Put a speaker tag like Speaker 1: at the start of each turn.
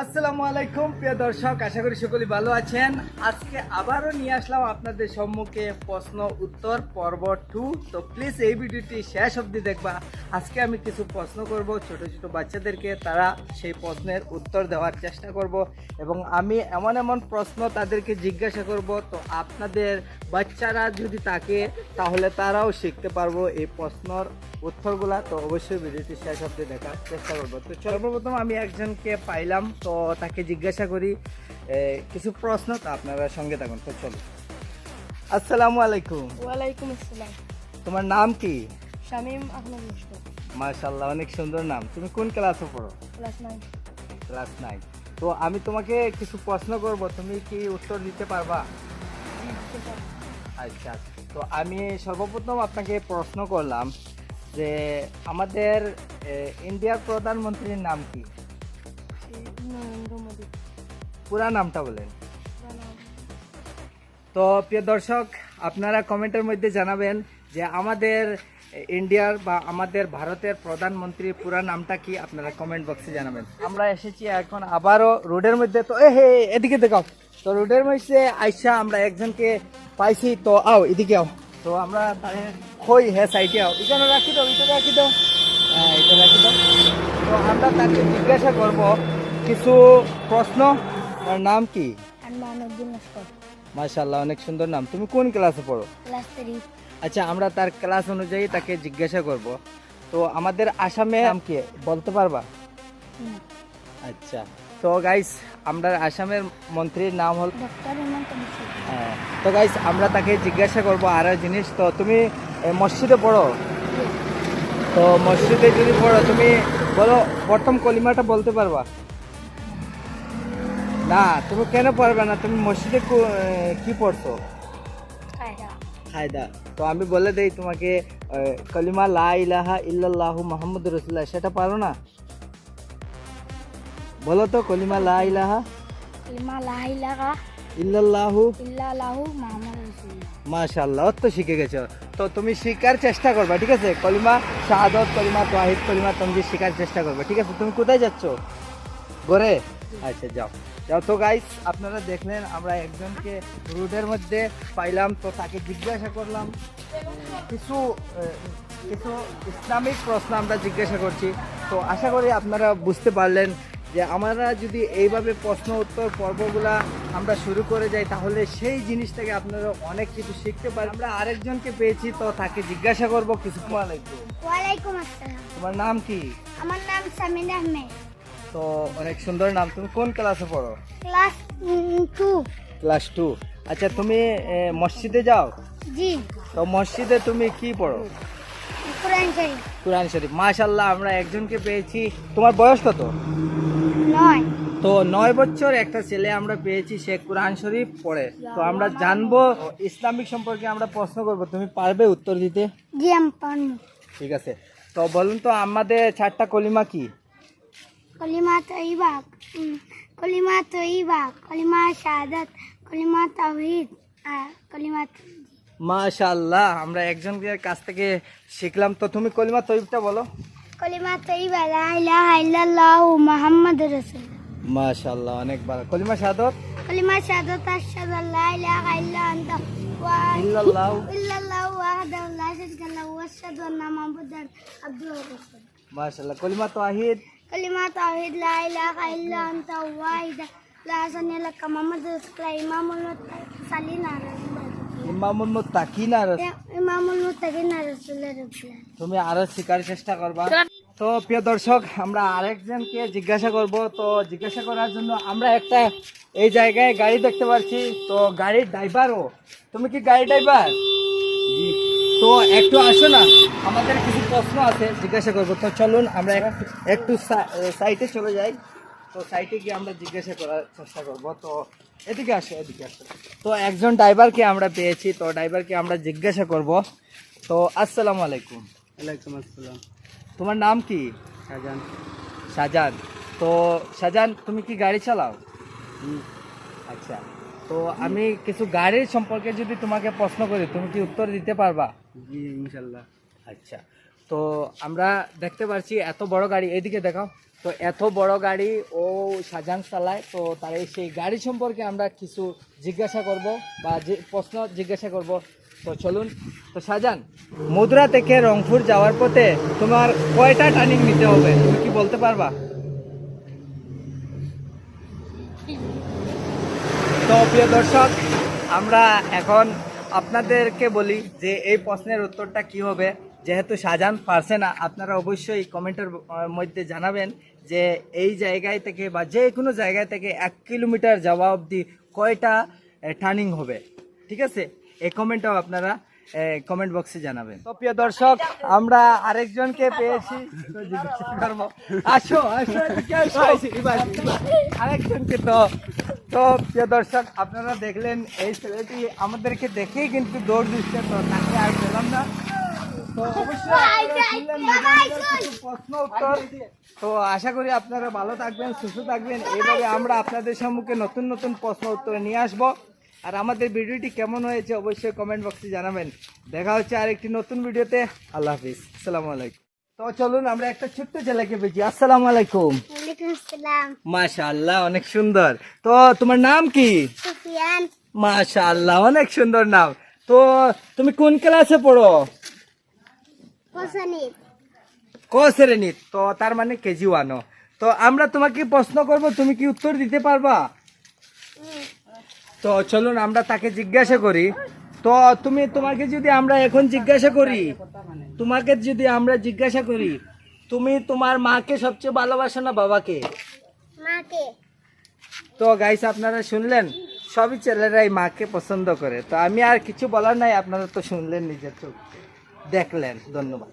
Speaker 1: আসসালামু আলাইকুম প্রিয় দর্শক, আশা করি সকলেই ভালো আছেন। আজকে আবারও নিয়ে আসলাম আপনাদের সম্মুখে প্রশ্ন উত্তর পর্ব 2। তো প্লিজ এই ভিডিওটি শেষ অবধি দেখবা। আজকে আমি কিছু প্রশ্ন করব ছোট ছোট বাচ্চাদেরকে, তারা সেই প্রশ্নের উত্তর দেওয়ার চেষ্টা করব এবং আমি এমন এমন প্রশ্ন তাদেরকে জিজ্ঞাসা করব, তো আপনাদের বাচ্চারা যদি থাকে তাহলে তারাও শিখতে পারবো এই প্রশ্নর উত্তরগুলা। তো অবশ্যই ভিডিওটি শেষ অবধি দেখার চেষ্টা করবো। তো সর্বপ্রথম আমি একজনকে পাইলাম, তো তাকে জিজ্ঞাসা করি কিছু প্রশ্ন। তো আপনারা সঙ্গে থাকুন। তো চলো। আসসালামু আলাইকুম।
Speaker 2: ওয়ালাইকুম আসসালাম।
Speaker 1: তোমার নাম কি?
Speaker 2: শামীম আহমদ মুশতাক,
Speaker 1: মাশাআল্লাহ, অনেক সুন্দর নাম। তুমি কোন ক্লাসে পড়ো?
Speaker 2: ক্লাস 9।
Speaker 1: ক্লাস 9। তো আমি তোমাকে কিছু প্রশ্ন করব, তুমি কি উত্তর দিতে পারবা? আচ্ছা, তো আমি সর্বপ্রথম আপনাকে প্রশ্ন করলাম যে আমাদের ইন্ডিয়ার প্রধানমন্ত্রীর নাম কি?
Speaker 2: নরেন্দ্র মোদী।
Speaker 1: পুরা নামটা বলেন। তো প্রিয় দর্শক, আপনারা কমেন্টের মধ্যে জানাবেন যে আমাদের ইন্ডিয়ার বা আমাদের ভারতের প্রধানমন্ত্রীর পুরা নামটা কি, আপনারা কমেন্ট বক্সে জানাবেন। আমরা এসেছি এখন আবারও রোডের মধ্যে। তো এদিকে দেখাও। তো রোডের মধ্যে আইসা আমরা একজনকে পাইছি। তো আও এদিকে আও। তো আমরা তাহলে কই হ্যাঁ সাইডে আও, এখানে রাখি দাও, এটা রাখি দাও, হ্যাঁ এটা রাখি দাও। তো আমরা তাকে জিজ্ঞাসা করব কিছু প্রশ্ন। তার নাম কি?
Speaker 2: মানউদ্দিন লস্কর,
Speaker 1: মাশাআল্লাহ, অনেক সুন্দর নাম। তুমি কোন ক্লাসে পড়ো?
Speaker 2: ক্লাস 3।
Speaker 1: আচ্ছা, আমরা তার ক্লাস অনুযায়ী তাকে জিজ্ঞাসা করব। তো আমাদের আসামে নাম কি বলতে পারবা? আচ্ছা, তো গাইস, আমরা আসামের মন্ত্রীর নাম হল
Speaker 2: ডক্টর হেমন্ত বিশ্ব শর্মা।
Speaker 1: হ্যাঁ। তো গাইস, আমরা তাকে জিজ্ঞাসা করব আর এক জিনিস। তো তুমি মসজিদে পড়ো? তো মসজিদে যদি পড়ো, তুমি বলো প্রথম কলিমাটা বলতে পারবা? না, তুমি কেন পারবে না? তুমি মসজিদে কি পড়ছো? হায়দা। তো আমি বলে দেই তোমাকে, কলিমা লা ইলাহা ইল্লাল্লাহু মুহাম্মাদুর রাসূলুল্লাহ, সেটা পারো না? বলো তো কলিমা লা ইলাহা
Speaker 2: কালিমা লা ইলাহা
Speaker 1: ইল্লাল্লাহু
Speaker 2: ইল্লাল্লাহু মুহাম্মাদুর রাসূলুল্লাহ।
Speaker 1: মাশাআল্লাহ, তো শিখে গেছো। তো তুমি শিখার চেষ্টা করবা, ঠিক আছে? কলিমা শাহাদাত, কলিমা তাওহীদ, কলিমা তানজিদ শিখার চেষ্টা করবে, ঠিক আছে? তুমি কোথায় যাচ্ছ? ঘরে? আচ্ছা, যাও যাও। তো গাইস, আপনারা দেখলেন আমরা একজনকে রোডের মধ্যে পাইলাম। তো তাকে জিজ্ঞাসা করলাম কিছু কিছু ইসলামিক প্রশ্ন আমরা জিজ্ঞাসা করছি। তো আশা করি আপনারা বুঝতে পারলেন যে আমরা যদি এইভাবে প্রশ্ন উত্তর পর্বগুলা আমরা শুরু করে যাই, তাহলে সেই জিনিস থেকে আপনারা অনেক কিছু শিখতে পারেন। আমরা আরেকজনকে পেয়েছি, তো তাকে জিজ্ঞাসা করব কিছু।
Speaker 2: ওয়ালাইকুম আসসালাম।
Speaker 1: তোমার নাম কি?
Speaker 2: আমার নাম সামিন আহমেদ,
Speaker 1: তো অনেক সুন্দর নাম। তুমি কোন ক্লাসে পড়ো?
Speaker 2: ক্লাস 2।
Speaker 1: ক্লাস 2। আচ্ছা, তুমি মসজিদে যাও?
Speaker 2: জি।
Speaker 1: তো মসজিদে তুমি কি পড়ো?
Speaker 2: কোরআন শরীফ।
Speaker 1: কোরআন শরীফ। মাশাআল্লাহ, আমরা একজনকে পেয়েছি। তোমার বয়স কত?
Speaker 2: 9।
Speaker 1: তো 9 বছর একটা ছেলে আমরা পেয়েছি, সে কোরআন শরীফ পড়ে। তো আমরা জানবো ইসলামিক সম্পর্কে, আমরা প্রশ্ন করব, তুমি পারবে উত্তর দিতে?
Speaker 2: জি, আমি পারবো।
Speaker 1: ঠিক আছে। তো বলুন তো আমাদের 4টা কলিমা কি?
Speaker 2: কলিমা তৈবা, কলিমা তৈবা, কলিমা শাহাদাত, কলিমা তাওহীদ, আর কলিমা।
Speaker 1: মাশাআল্লাহ, আমরা একজনের কাছ থেকে শিখলাম। তো তুমি কলিমা তৈবটা বলো।
Speaker 2: কলিমা তৈবা লা ইলাহা ইল্লাল্লাহু মুহাম্মাদুর রাসূলুল্লাহ।
Speaker 1: মাশাআল্লাহ, অনেক ভালো। কলিমা শাহাদাত?
Speaker 2: কলিমা শাহাদাত আশহাদু আল্লা ইলাহা ইল্লা আনতা ওয়া
Speaker 1: ইল্লাল্লাহু
Speaker 2: ইল্লাল্লাহু ওয়াহদাহু লা শারীকা লাহু ওয়া আশহাদু আন্না মুহাম্মাদান আবদুহু ওয়া রাসূলুহু।
Speaker 1: মাশাআল্লাহ। কলিমা তাওহীদ?
Speaker 2: কলিমা তাওহীদ লা ইলাহা ইল্লা আনতা ওয়াহিদা লা শারীকা লাকা মুহাম্মাদুর রাসূলুল্লাহ ইমামুল মুরসালিন
Speaker 1: ইমামুল মুত্তাকিন।
Speaker 2: ইমামুল মুত্তাকিন রাসূলুল্লাহ।
Speaker 1: তুমি আরো শেখার চেষ্টা করবা। তো প্রিয় দর্শক, আমরা আরেকজনকে জিজ্ঞাসা করব। তো জিজ্ঞাসা করার জন্য আমরা একটা এই জায়গায় গাড়ি দেখতে পাচ্ছি। তো গাড়ির ড্রাইভারও, তুমি কি গাড়ি ড্রাইভার? জি। তো একটু আসো না, আমাদের কিছু প্রশ্ন আছে, জিজ্ঞাসা করব। তো চলুন আমরা একটু সাইটে চলে যাই। তো সাইটে গিয়ে আমরা জিজ্ঞাসা করার চেষ্টা করব। তো এদিকে আসো, এদিকে আসো। তো একজন ড্রাইভারকে আমরা পেয়েছি, তো ড্রাইভারকে আমরা জিজ্ঞাসা করব। তো আসসালামু আলাইকুম।
Speaker 3: ওয়ালাইকুম আসসালাম।
Speaker 1: তোমার নাম কি?
Speaker 3: শাহজাহান।
Speaker 1: শাহজাহান। তো শাহজাহান, তুমি কি গাড়ি চালাও?
Speaker 3: হুম।
Speaker 1: আচ্ছা, তো আমি কিছু গাড়ির সম্পর্কে যদি তোমাকে প্রশ্ন করি, তুমি কি উত্তর দিতে পারবা?
Speaker 3: জি ইনশাল্লাহ।
Speaker 1: আচ্ছা, তো আমরা দেখতে পাচ্ছি এত বড় গাড়ি, এদিকে দেখাও। তো এত বড় গাড়ি ও শাহজাহান চালায়, তো তার সেই গাড়ি সম্পর্কে আমরা কিছু জিজ্ঞাসা করব বা যে প্রশ্ন জিজ্ঞাসা করব। তো চলুন। তো শাহজাহান, মুদ্রা থেকে রংপুর যাওয়ার পথে তোমার কয়টা টার্নিং নিতে হবে তুমি কি বলতে পারবা? তো প্রিয় দর্শক, আমরা এখন আপনাদেরকে বলি যে এই প্রশ্নের উত্তরটা কি হবে। যেহেতু শাহজাহান পারছে না, আপনারা অবশ্যই কমেন্টের মধ্যে জানাবেন যে এই জায়গায় থেকে বা যে কোনো জায়গায় থেকে 1 কিলোমিটার যাওয়া অবধি কয়টা টার্নিং হবে। ঠিক আছে, এই কমেন্টটাও আপনারা কমেন্ট বক্সে জানাবেন। তো প্রিয় দর্শক, আমরা আরেকজনকে পেয়েছি, তো জিজ্ঞাসা করবো। আসো আসো এদিকে আসো। আরেকজনকে তো প্রিয় দর্শক, আপনারা দেখলেন এই ছেলেটি আমাদেরকে দেখেই কিন্তু দৌড় দিচ্ছে, তো তাকে আর পেলাম না। তো অবশ্যই আপনারা শুনলেন মজার কিছু প্রশ্ন উত্তর। তো আশা করি আপনারা ভালো থাকবেন, সুস্থ থাকবেন। এইভাবে আমরা আপনাদের সম্মুখে নতুন নতুন প্রশ্ন উত্তর নিয়ে আসবো। আর আমাদের ভিডিওটি কেমন হয়েছে অবশ্যই কমেন্ট বক্সে জানাবেন। দেখা হচ্ছে আরেকটি নতুন ভিডিওতে। আল্লাহ হাফিজ, আসসালামু আলাইকুম। তো চলুন আমরা একটা ছোট্ট ছেলেকে পেয়েছি। আসসালামু আলাইকুম।
Speaker 2: ওয়ালাইকুম আসসালাম।
Speaker 1: মাশাআল্লাহ, অনেক সুন্দর। তো তোমার নাম কি?
Speaker 2: সুফিয়ান।
Speaker 1: মাশাআল্লাহ, অনেক সুন্দর নাম। তো তুমি কোন ক্লাসে পড়ো?
Speaker 2: পছনিত।
Speaker 1: ক শ্রেণী? তো তার মানে কেজি 1। তো আমরা তোমাকে প্রশ্ন করব, তুমি কি উত্তর দিতে পারবা? তো চলুন আমরা তাকে জিজ্ঞাসা করি। তো তোমাকে যদি আমরা এখন জিজ্ঞাসা করি, তুমি তোমার মাকে সবচেয়ে ভালোবাসো না বাবাকে?
Speaker 2: মাকে।
Speaker 1: তো গাইস, আপনারা শুনলেন, সবই ছেলেরাই মাকে পছন্দ করে। তো আমি আর কিছু বলার নাই, আপনারা তো শুনলেন, নিজের চোখ দেখলেন। ধন্যবাদ।